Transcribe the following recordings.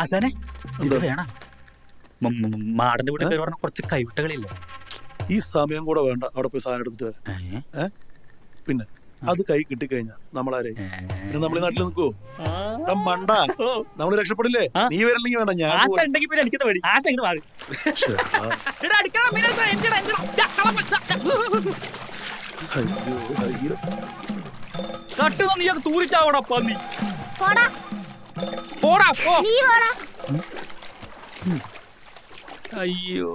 ആശാനെ ഇത് വേണം. മാടന്റെ വീട്ടിൽ പറഞ്ഞ കുറച്ച് കൈവിട്ടകളില്ല. ഈ സമയം കൂടെ വേണ്ട അവിടെ പോയി സാധനം എടുത്തിട്ട് വരാൻ. പിന്നെ അത് കൈ കിട്ടിക്കഴിഞ്ഞാ നമ്മളാരെ പിന്നെ നമ്മളീ നാട്ടിൽ നിൽക്കുവോ? മണ്ട, നമ്മള് രക്ഷപ്പെടില്ലേ? നീ വരില്ലെങ്കിൽ വേണ്ട, ഞാൻ തൂരിച്ചാവടാ പന്നി. പോടാ പോ. അയ്യോ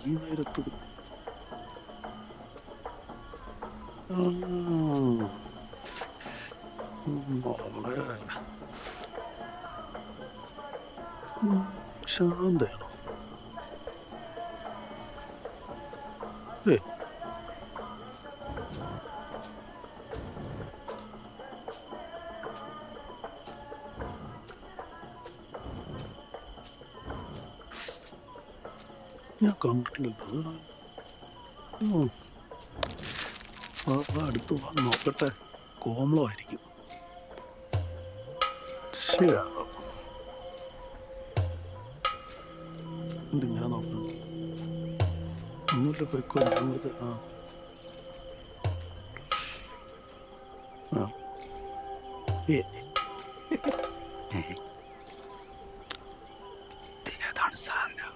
ഈ നേരത്ത് ശാന്തയാണോ? ഞാൻ കണ്ടിട്ടില്ലല്ലോ. അടുത്ത് വന്ന് നോക്കട്ടെ, കോമളമായിരിക്കും. എന്തിങ്ങനെ നോക്കണം? അങ്ങോട്ട് പോയിക്കോ. അങ്ങോട്ട് അതാണ് സാധനം.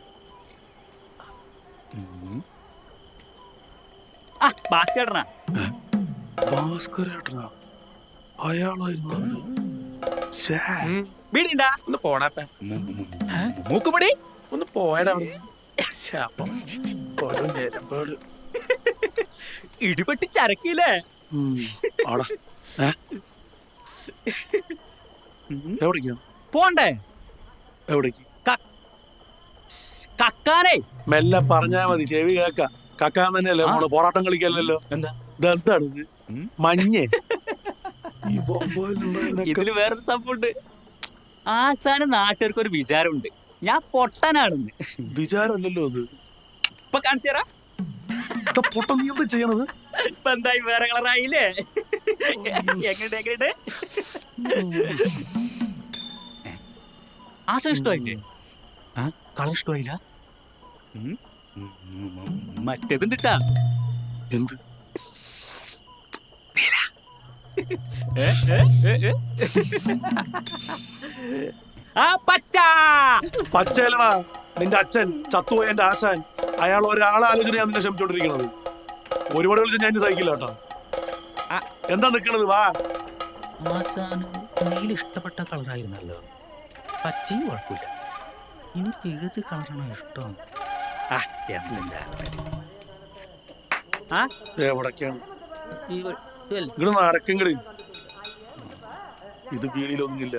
ഭാസ്കരേട്ടനാ? ഭാസ്കരേട്ടനാ? അയാളായിരുന്നു. ഒന്ന് പോണാപ്പ, മൂക്കുപൊടി ഒന്ന് പോയടാ. ഇടിപെട്ടി ചരക്കില്ലേ? എവിടേക്കാ പോണ്ടേ? എവിടേക്ക്? കക്കാനേ. മെല്ലെ പറഞ്ഞാ മതി, ചെവി കേക്ക. കക്കാൻ തന്നെയല്ലേ മോള്, പോറാട്ടം കളിക്കല്ലോ. എന്താ ഇതെന്താണ് ഇത്? മഞ്ഞേ. ഇതില് വേറൊരു സംഭവമുണ്ട്. ആശാന് നാട്ടുകാർക്ക് ഒരു വിചാരമുണ്ട്, ഞാൻ പൊട്ടനാണെന്ന്. വിചാരമല്ലല്ലോ അത്. ഇപ്പൊ കാണിച്ചു തരാം. പൊട്ട നീ എന്താ ചെയ്യണത്? ഇപ്പൊ എന്തായി, വേറെ കളറായില്ലേ? എങ്ങോട്ട് എങ്ങോട്ട് ആശാൻ ഇഷ്ടമായില്ലേ? കളർ ഇഷ്ടമായില്ല? മറ്റേതുണ്ട് ട്ടാ. എന്ത്? പച്ചയല്ലടാ നിന്റെ അച്ഛൻ ചത്തുപോയ എന്റെ ആശാൻ. അയാൾ ഒരാളെ ആലോചനയാണ് നിന്നെ ക്ഷമിച്ചോണ്ടിരിക്കണത്. ഒരുപാട് വിളിച്ച് ഞാൻ സഹിക്കില്ല കേട്ടോ. എന്താ നിക്കണത്? വാ. ആശാന് നീല ഇഷ്ടപ്പെട്ട കളറായിരുന്നല്ലോ. പച്ചയും കുഴപ്പമില്ല. എനിക്ക് ഏത് കളറാണോ ഇഷ്ടം? എവിടൊക്കെയാണ് ഇങ്ങോട്ട് നടക്കെങ്കില്? ഇത് പീടിയിലൊന്നുമില്ല.